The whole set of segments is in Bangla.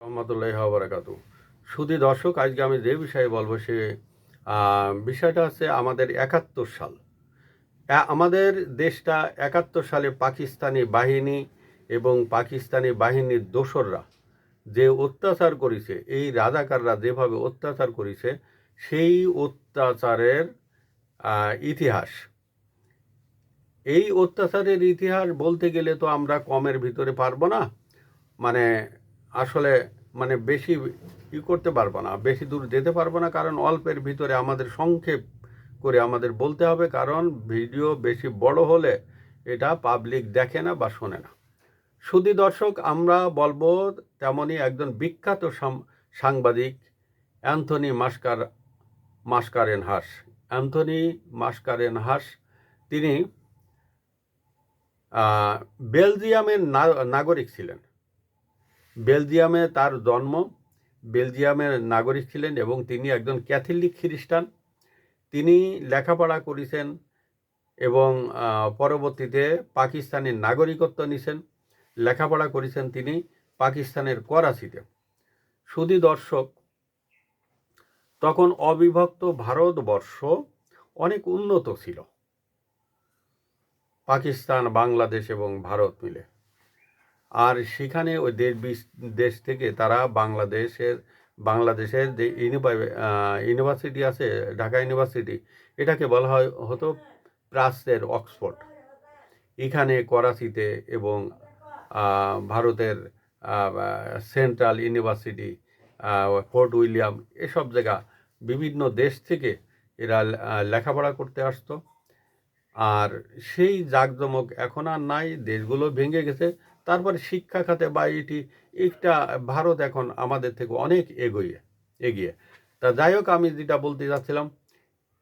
রহমতুল্লাহি ওয়া বারাকাতুহু। সুধী দর্শক, আজকে আমি যে বিষয়ে বলবো সে বিষয়টা হচ্ছে আমাদের ৭১ সাল। আমাদের দেশটা ৭১ সালে পাকিস্তানি বাহিনী এবং পাকিস্তানি বাহিনীর দোসররা যে অত্যাচার করেছে, এই রাজাকাররা যেভাবে অত্যাচার করেছে, সেই অত্যাচারের ইতিহাস। এই অত্যাচারের ইতিহাস বলতে গেলে তো আমরা কমের ভিতরে পারবো না। মানে আসলে বেশি করতে পারবো না, বেশি দূর যেতে পারবো না, কারণ অল্পের ভিতরে আমাদের সংক্ষেপ করে আমাদের বলতে হবে, কারণ ভিডিও বেশি বড় হলে এটা পাবলিক দেখে না বা শোনে না। সুধী দর্শক, আমরা বলবো তেমনই একজন বিখ্যাত সাংবাদিক অ্যান্থনি মাসকারেনহাস। অ্যান্থনি মাসকারেনহাস তিনি বেলজিয়ামের নাগরিক ছিলেন। বেলজিয়ামে তার জন্ম, বেলজিয়ামের নাগরিক ছিলেন এবং তিনি একজন ক্যাথলিক খ্রিস্টান। তিনি লেখাপড়া করেছেন এবং পরবর্তীতে পাকিস্তানের নাগরিকত্ব নিয়েছেন। লেখাপড়া করেছেন তিনি পাকিস্তানের করাচিতে। সুধী দর্শক, তখন অবিভক্ত ভারতবর্ষ অনেক উন্নত ছিল, পাকিস্তান, বাংলাদেশ এবং ভারত মিলে। আর সেখানে ওই দেশ থেকে তারা বাংলাদেশের যে ইউনিভার্সিটি আছে, ঢাকা ইউনিভার্সিটি, এটাকে বলা হতো প্রাচ্যের অক্সফোর্ড। এখানে করাচিতে এবং ভারতের সেন্ট্রাল ইউনিভার্সিটি, ফোর্ট উইলিয়াম, এসব জায়গা বিভিন্ন দেশ থেকে এরা লেখাপড়া করতে আসতো। আর সেই জাঁকজমক এখন আর নাই, দেশগুলো ভেঙে গেছে। তারপরে শিক্ষা খাতে বা একটা ভারত এখন আমাদের থেকে অনেক এগিয়ে। তা যাই হোক, আমি যেটা বলতে চাচ্ছিলাম,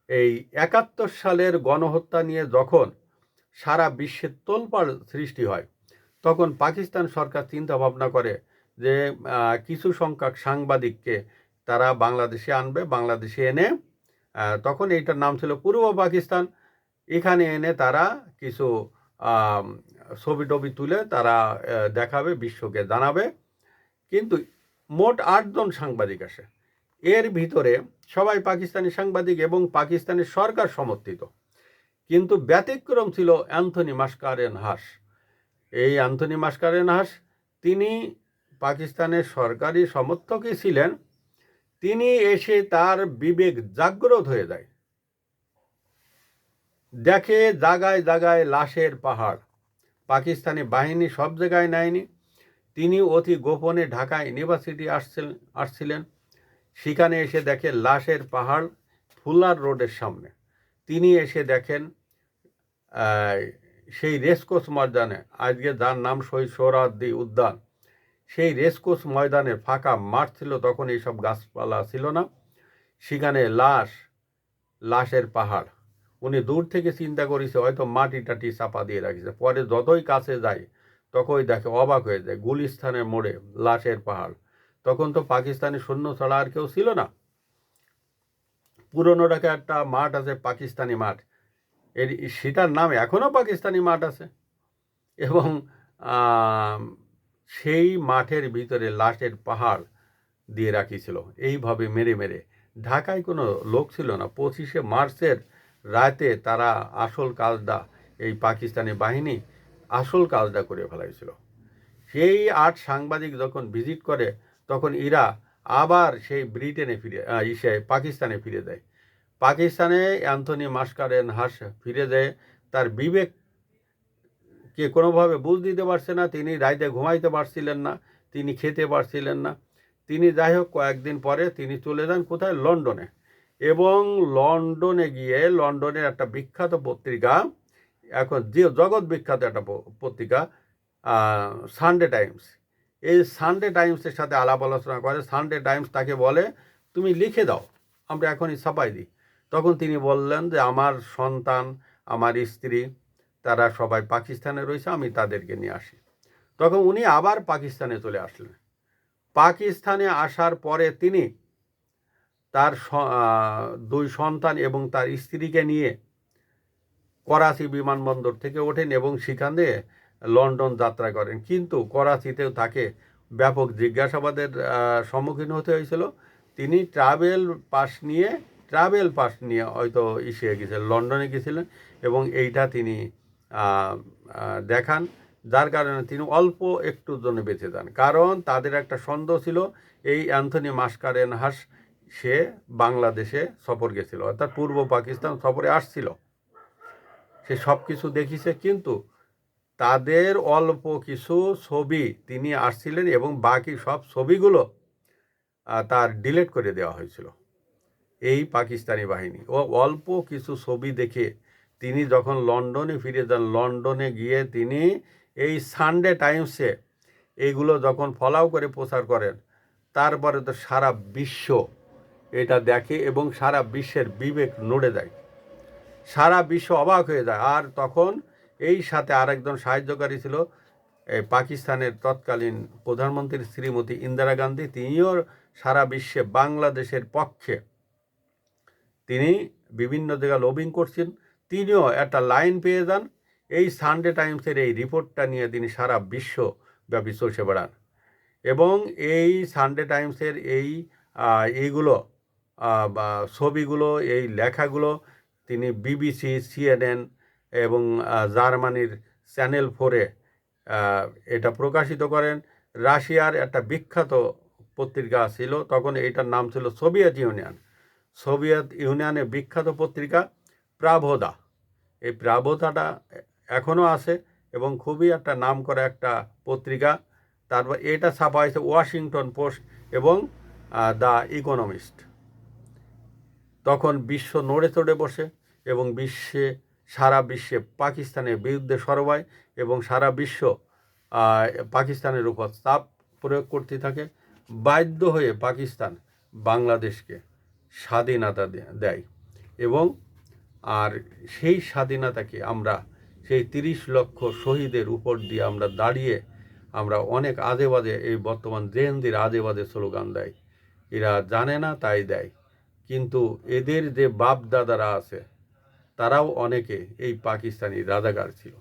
এই ৭১ সালের গণহত্যা নিয়ে যখন সারা বিশ্বে তোলপাড় সৃষ্টি হয়, তখন পাকিস্তান সরকার চিন্তা ভাবনা করে যে কিছু সংখ্যক সাংবাদিককে তারা বাংলাদেশে আনবে। বাংলাদেশে এনে তখন এইটার নাম ছিল পূর্ব পাকিস্তান। এখানে এনে তারা কিছু ছবি টবি তুলে তারা দেখাবে, বিশ্বকে জানাবে। কিন্তু মোট ৮ জন সাংবাদিক আসে। এর ভিতরে সবাই পাকিস্তানি সাংবাদিক এবং পাকিস্তানের সরকার সমর্থিত। কিন্তু ব্যতিক্রম ছিল অ্যান্থনি মাসকারেনহাস। এই অ্যান্থনি মাসকারেনহাস তিনি পাকিস্তানের সরকারি সমর্থকই ছিলেন। তিনি এসে তার বিবেক জাগ্রত হয়ে যায়, দেখে জায়গায় জায়গায় লাশের পাহাড়। পাকিস্তানি বাহিনী সব জায়গায় নেয়নি। তিনি অতি গোপনে ঢাকা ইউনিভার্সিটি আসছিলেন। সেখানে এসে দেখে লাশের পাহাড় ফুলার রোডের সামনে। তিনি এসে দেখেন সেই রেসকোর্স ময়দানে, আজকে যার নাম শহীদ সোহরাওয়ার্দী উদ্যান, সেই রেসকোর্স ময়দানের ফাঁকা মাঠ ছিল, তখন এইসব গাছপালা ছিল না। সেখানে লাশের পাহাড়। উনি দূর থেকে চিন্তা করেছে হয়তো মাটি টাটি চাপা দিয়ে রাখিছে। পরে যতই কাছে যায় তখনই দেখে, অবাক হয়ে যায়, গুলিস্তানের মোড়ে লাশের পাহাড়। তখন তো পাকিস্তানি সৈন্য ছাড়া আর কেউ ছিল না। পুরনো ঢাকা একটা মাঠ আছে, পাকিস্তানি মাঠ, সেটার নাম এখনও পাকিস্তানি মাঠ আছে। এবং সেই মাঠের ভিতরে লাশের পাহাড় দিয়ে রাখিছিল, এইভাবে মেরে মেরে। ঢাকায় কোনো লোক ছিল না। 25শে মার্চের রাতে তারা আসল কাজটা, এই পাকিস্তানি বাহিনী আসল কাজটা করে ফেলাইছিল। সেই ৮ সাংবাদিক যখন ভিজিট করে, তখন এরা আবার সেই ব্রিটেনে পাকিস্তানে ফিরে যায়। পাকিস্তানে অ্যান্থনি মাসকারেনহাস ফিরে যায়। তার বিবেককে কোনোভাবে বুঝ দিতে পারছে না। তিনি রাইতে ঘুমাইতে পারছিলেন না, তিনি খেতে পারছিলেন না। তিনি যাই হোক কয়েকদিন পরে তিনি চলে যান কোথায়? লন্ডনে। এবং লন্ডনে গিয়ে লন্ডনের একটা বিখ্যাত পত্রিকা, এখন যে জগৎ বিখ্যাত একটা পত্রিকা, সানডে টাইমস, এই সানডে টাইমসের সাথে আলাপ আলোচনা করে। সানডে টাইমস তাকে বলে, তুমি লিখে দাও, আমরা এখনই ছাপাই দিই। তখন তিনি বললেন যে আমার সন্তান, আমার স্ত্রী, তারা সবাই পাকিস্তানে রয়েছে, আমি তাদেরকে নিয়ে আসি। তখন উনি আবার পাকিস্তানে চলে আসলেন। পাকিস্তানে আসার পরে তিনি তার 2 সন্তান এবং তার স্ত্রীকে নিয়ে করাচি বিমানবন্দর থেকে ওঠেন এবং সেখান থেকে লন্ডন যাত্রা করেন। কিন্তু করাচিতেও তাকে ব্যাপক জিজ্ঞাসাবাদের সম্মুখীন হতে হয়েছিল। তিনি ট্রাভেল পাস নিয়ে হয়তো গেছিলেন, লন্ডনে গেছিলেন এবং এইটা তিনি দেখান, যার কারণে তিনি অল্প একটুর জন্য বেঁচে যান। কারণ তাদের একটা সন্দেহ ছিল এই অ্যান্থনি মাসকারেনহাস সে বাংলাদেশে সফর গেছিল, অর্থাৎ পূর্ব পাকিস্তান সফরে আসছিল, সে সব কিছু দেখিছে, কিন্তু তাদের অল্প কিছু ছবি তিনি আসছিলেন এবং বাকি সব ছবিগুলো তার ডিলিট করে দেওয়া হয়েছিল এই পাকিস্তানি বাহিনী। ও অল্প কিছু ছবি দেখে তিনি যখন লন্ডনে ফিরে যান, লন্ডনে গিয়ে তিনি এই সানডে টাইমসে এইগুলো যখন ফলাও করে প্রচার করেন, তারপরে তো সারা বিশ্ব এটা দেখে এবং সারা বিশ্বের বিবেক নড়ে যায়, সারা বিশ্ব অবাক হয়ে যায়। আর তখন এই সাথে আরেকজন সাহায্যকারী ছিল পাকিস্তানের তৎকালীন প্রধানমন্ত্রী শ্রীমতী ইন্দিরা গান্ধী, তিনিও সারা বিশ্বে বাংলাদেশের পক্ষে তিনি বিভিন্ন জায়গায় লবিং করছেন। তিনিও একটা লাইন পেয়ে যান, এই সানডে টাইমসের এই রিপোর্টটা নিয়ে তিনি সারা বিশ্বব্যাপী চষে বেড়ান এবং এই সানডে টাইমসের এইগুলো ছবিগুলো, এই লেখাগুলো তিনি বিবিসি, CNN এবং জার্মানির চ্যানেল 4-এ এটা প্রকাশিত করেন। রাশিয়ার একটা বিখ্যাত পত্রিকা ছিল তখন, এটার নাম ছিল সোভিয়েত ইউনিয়নের বিখ্যাত পত্রিকা প্রাভোদা। এই প্রাভোদাটা এখনও আছে এবং খুবই একটা নামকরা একটা পত্রিকা। তারপর এটা ছাপা হয়েছে ওয়াশিংটন পোস্ট এবং দ্য ইকোনমিস্ট। তখন বিশ্ব নড়ে চড়ে বসে এবং সারা বিশ্বে পাকিস্তানের বিরুদ্ধে সরব হয় এবং সারা বিশ্ব পাকিস্তানের উপর চাপ প্রয়োগ করতে থাকে। বাধ্য হয়ে পাকিস্তান বাংলাদেশকে স্বাধীনতা দেয় এবং আর সেই স্বাধীনতাকে আমরা সেই 30 লক্ষ শহীদের উপর দিয়ে আমরা দাঁড়িয়ে আমরা অনেক আজে বাজে, এই বর্তমান জেএনজির আজে বাজে স্লোগান দেয়, এরা জানে না তাই দেয়, কিন্তু এদের যে বাপ দাদারা আছে তারাও অনেকে এই পাকিস্তানি রাজাকার ছিল।